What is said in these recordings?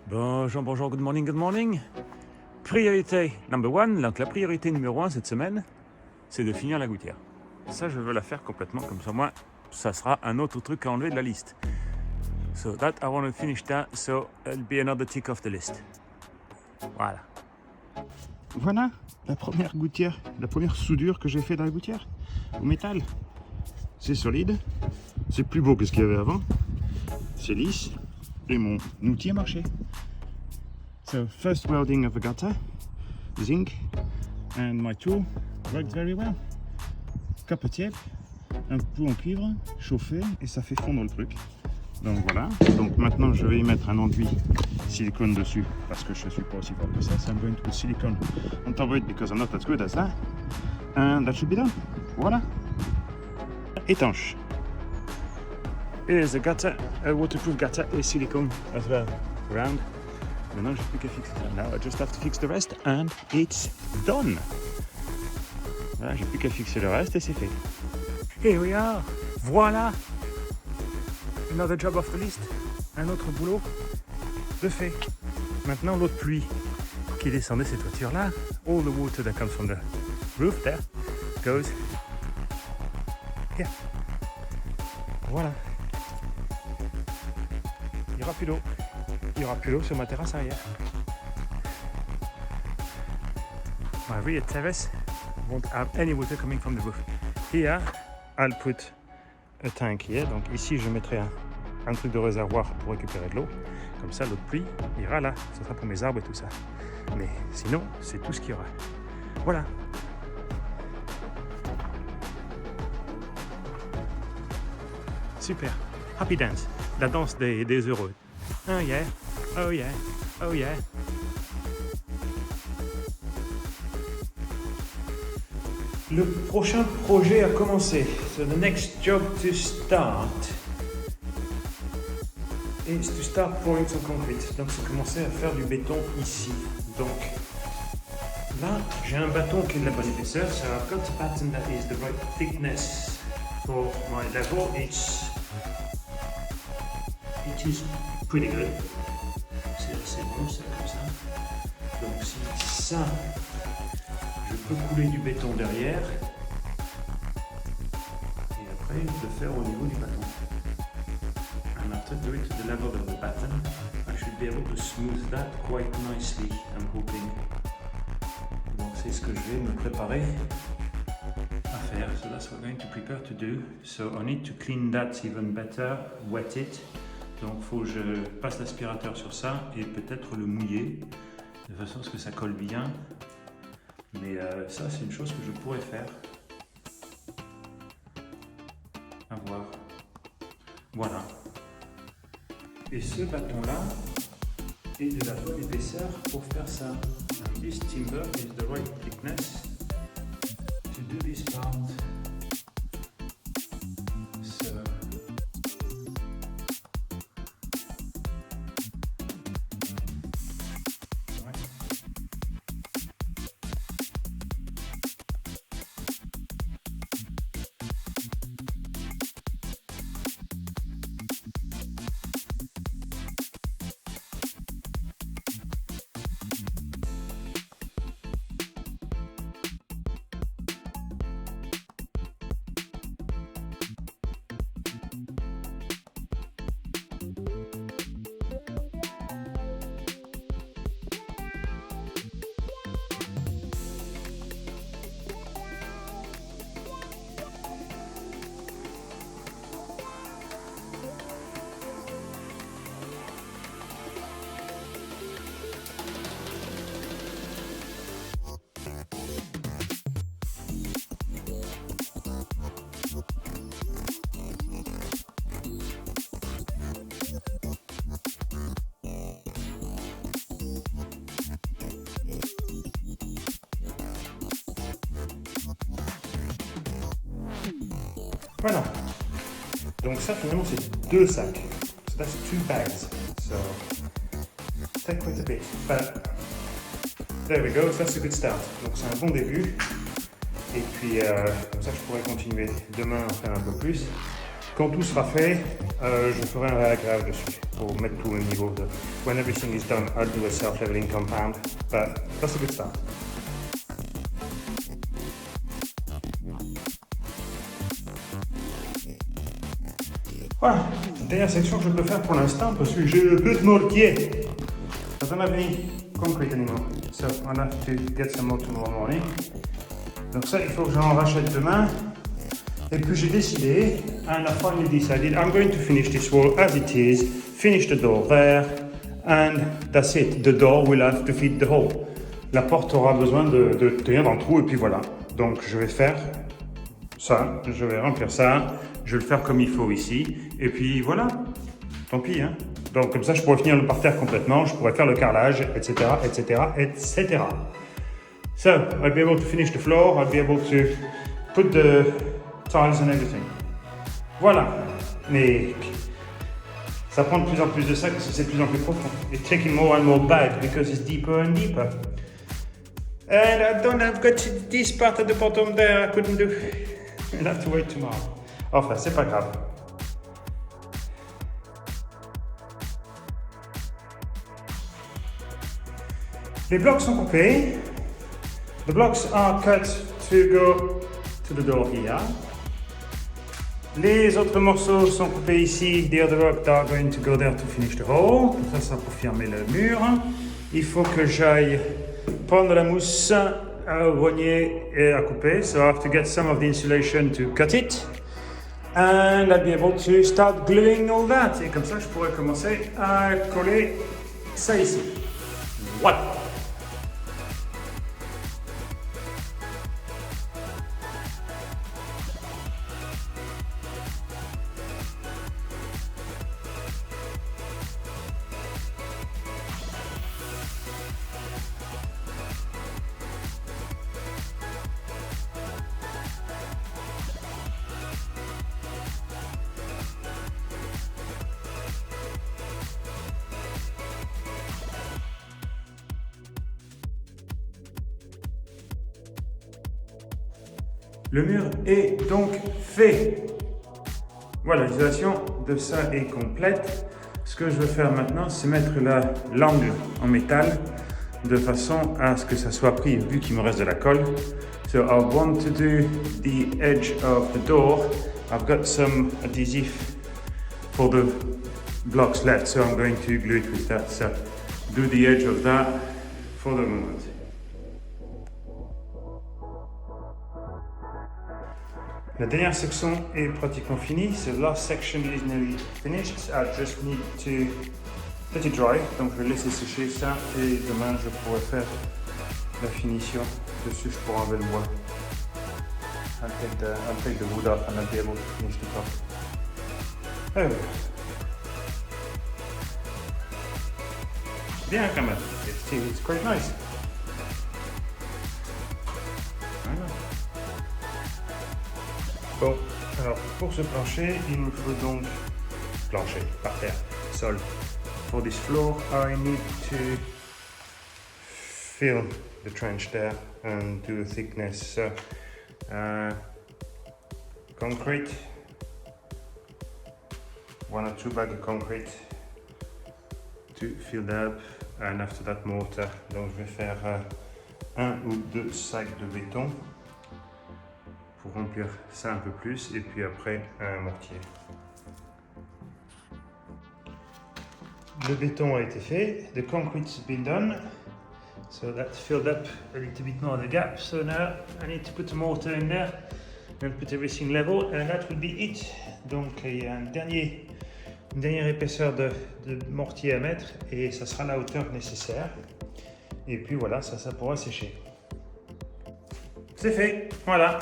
Bonjour, bonjour, good morning, good morning. Priorité number one, donc la priorité numéro 1 cette semaine, c'est de finir la gouttière. Ça, je veux la faire complètement, comme ça, moi, ça sera un autre truc à enlever de la liste. So that, I want to finish that, so it'll be another tick off the list. Voilà. Voilà la première gouttière, la première soudure que j'ai fait dans la gouttière, au métal. C'est solide, c'est plus beau que ce qu'il y avait avant, c'est lisse, et mon outil a marché. So, first welding of a gutter, zinc, and my tool worked very well. Copper tip, un pot en cuivre, chauffé, et ça fait fondre le truc. Donc voilà, donc maintenant je vais y mettre un enduit silicone dessus parce que je ne suis pas aussi fort que ça. So I'm going to put silicone on top of it because I'm not as good as that. And that should be done. Voilà. Étanche. Here's a gutter, a waterproof gutter et silicone as well. Round. Maintenant, j'ai plus qu'à fixer ça. Now I just have to fix the rest and it's done. Voilà, j'ai plus qu'à fixer le reste et c'est fait. Here we are. Voilà. Another job off the list. Un autre boulot de fait. Maintenant, l'eau de pluie qui descend de ces toitures-là, all the water that comes from the roof there goes here. Voilà. Il n'y aura plus d'eau. Il n'y aura plus d'eau sur ma terrasse arrière. My rear terrace won't have any water coming from the roof. Here, I'll put a tank here. Donc ici, je mettrai un truc de réservoir pour récupérer de l'eau. Comme ça, l'eau de pluie ira là. Ce sera pour mes arbres et tout ça. Mais sinon, c'est tout ce qu'il y aura. Voilà. Super. Happy dance. La danse des heureux. Oh yeah. Oh yeah. Oh yeah. Le prochain projet a commencé. So the next job to start is to start pouring some concrete. Donc c'est commencer à faire du béton ici. Donc là, j'ai un bâton qui est de la bonne épaisseur. So I've got a batten that is the right thickness for my level. It is pretty good. C'est assez bon, c'est comme ça. Donc si ça, je peux couler du béton derrière et après le faire au niveau du bâton. And after do it to the level of the batten, I should be able to smooth that quite nicely, I'm hoping. Donc c'est ce que je vais me préparer à faire. So that's what I'm going to prepare to do. So I need to clean that even better, wet it. Donc il faut que je passe l'aspirateur sur ça et peut-être le mouiller de façon à ce que ça colle bien. Mais ça c'est une chose que je pourrais faire. À voir. Voilà. Et ce bâton-là est de la bonne épaisseur pour faire ça. And this timber is the right thickness to do this part. So, right. Voilà. Donc ça finalement c'est 2 sacs. So that's 2 bags. So take quite a bit. But there we go, that's a good start. Donc c'est un bon début. Et puis comme ça je pourrais continuer demain à en faire un peu plus. quand tout sera fait, je ferai un réagrège dessus pour mettre tout au niveau de. When everything is done, I'll do a self-leveling compound, but that's a good start. Voilà, dernière section que je peux faire pour l'instant parce que j'ai le peu de mortier. I don't have any concrete anymore, so I'll have to get some more tomorrow morning. Donc ça, il faut que j'en rachète demain. Et puis j'ai décidé, and I finally decided, I'm going to finish this wall as it is, finish the door there, and that's it. The door will have to fit the hole. La porte aura besoin de tenir dans le trou, et puis voilà. Donc je vais faire ça, je vais remplir ça, je vais le faire comme il faut ici, et puis voilà. Tant pis, hein. Donc comme ça, je pourrais finir le parterre complètement, je pourrais faire le carrelage, etc., etc., etc. So, I'll be able to finish the floor, I'll be able to put the tiles and everything. Voilà. Mais ça prend de plus en plus de ça parce que c'est de plus en plus profond. It's taking more and more bad because it's deeper and deeper. And I don't have got this part at the bottom there I couldn't do. I'll have to wait tomorrow. Enfin, c'est pas grave. Les blocs sont coupés. The blocks are cut to go to the door here. Les autres morceaux sont coupés ici. The other rock are going to go there to finish the hole. Tout ça pour fermer le mur. Il faut que j'aille prendre la mousse à rogner et à couper. So I have to get some of the insulation to cut it. And I'll be able to start gluing all that. Et comme ça, je pourrais commencer à coller ça ici. Voilà. Le mur est donc fait. Voilà, l'isolation de ça est complète. Ce que je veux faire maintenant, c'est mettre l'angle en métal de façon à ce que ça soit pris vu qu'il me reste de la colle. So I want to do the edge of the door. I've got some adhesive for the blocks left, so I'm going to glue it with that. So do the edge of that for the moment. La dernière section est pratiquement finie. The last section is nearly finished. I just need to let it dry. Donc je vais laisser sécher ça et demain je pourrai faire la finition dessus. Je pourrai enlever le bois. I'll take the wood off and I'll be able to finish the top. There we go. Bien quand même. It's quite nice. Voilà. Bon, alors pour ce plancher, il nous faut donc plancher, par terre, sol. For this floor, I need to fill the trench there and do a thickness. So, concrete, 1 or 2 bags of concrete to fill that up, and after that mortar. Donc je vais faire 1 ou 2 sacs de béton pour remplir ça un peu plus, et puis après un mortier. Le béton a été fait, the concrete's been done, so that filled up a little bit more of the gap. So now I need to put a mortar in there and put everything level, and that will be it. Donc il y a une dernière épaisseur de mortier à mettre, et ça sera la hauteur nécessaire. Et puis voilà, ça pourra sécher. C'est fait, voilà.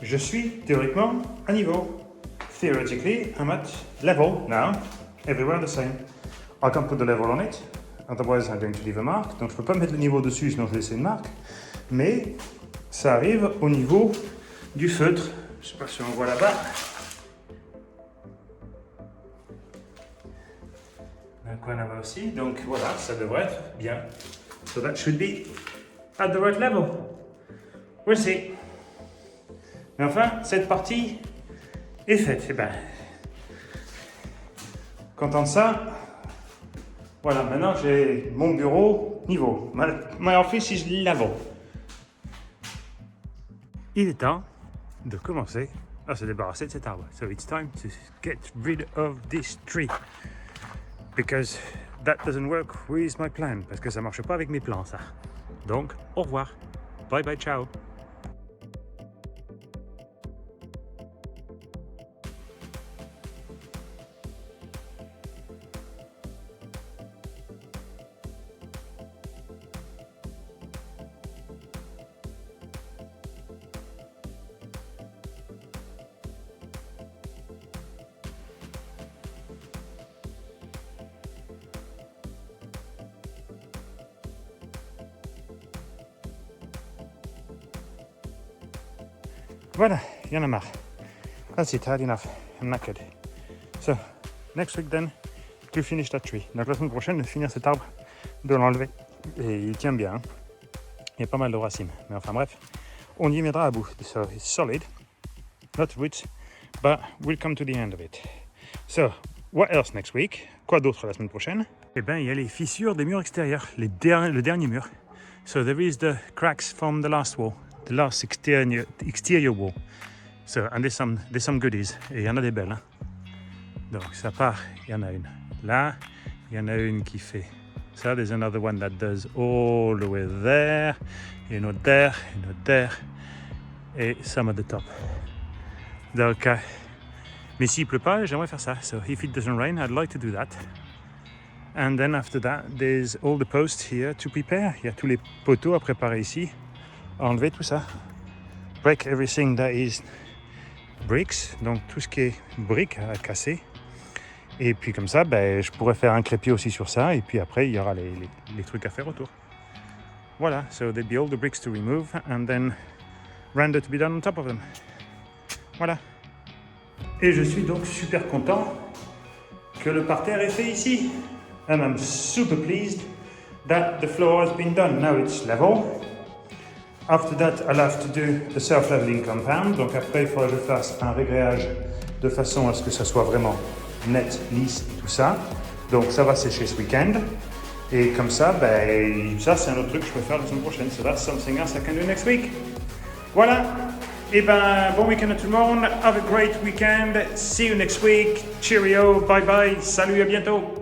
Je suis théoriquement à niveau. Theoretically, I'm at level now. Everywhere the same. I can't put the level on it, otherwise I'm going to leave a mark. Donc je peux pas mettre le niveau dessus, sinon je vais laisser une marque. Mais ça arrive au niveau du feutre. Je sais pas si on voit là-bas. Un coin là-bas aussi. Donc voilà, ça devrait être bien. So that should be at the right level. We'll see. Mais enfin, cette partie est faite. Et ben, content de ça. Voilà, maintenant j'ai mon bureau niveau. My office is level. Il est temps de commencer à se débarrasser de cet arbre. So it's time to get rid of this tree. Because that doesn't work with my plan. Parce que ça marche pas avec mes plans, ça. Donc, au revoir. Bye bye, ciao. Voilà, il y en a marre. That's it, had enough. I'm knackered. So, next week then, to finish that tree. Donc la semaine prochaine, de finir cet arbre, de l'enlever. Et il tient bien. Hein. Il y a pas mal de racines. Mais enfin bref, on y viendra à bout. So, it's solid. Not roots, but we'll come to the end of it. So, what else next week? Quoi d'autre la semaine prochaine? Eh bien, il y a les fissures des murs extérieurs. Le dernier mur. So, there is the cracks from the last wall. The last exterior wall. So, and there's some goodies. Et il y en a des belles. Hein. Donc, ça part. Il y en a une là. Il y en a une qui fait ça. There's another one that does all the way there. Une autre there. Une autre there. Et some at the top. Donc, mais s'il pleut pas, j'aimerais faire ça. So, if it doesn't rain, I'd like to do that. And then after that, there's all the posts here to prepare. Il y a tous les poteaux à préparer ici. Enlever tout ça. Break everything that is bricks, donc tout ce qui est briques à casser. Et puis comme ça, ben, je pourrais faire un crépier aussi sur ça. Et puis après, il y aura les trucs à faire autour. Voilà, so there'd be all the bricks to remove and then render to be done on top of them. Voilà. Et je suis donc super content que le parterre est fait ici. And I'm super pleased that the floor has been done. Now it's level. After that, I'll have to do the self-leveling compound. Donc après, il faudra que je fasse un régréage de façon à ce que ça soit vraiment net, lisse, tout ça. Donc ça va sécher ce week-end. Et comme ça, ben, ça c'est un autre truc que je peux faire la semaine prochaine. So that's something else I can do next week. Voilà. Et ben, bon week-end à tout le monde. Have a great weekend. See you next week. Cheerio. Bye bye. Salut, à bientôt.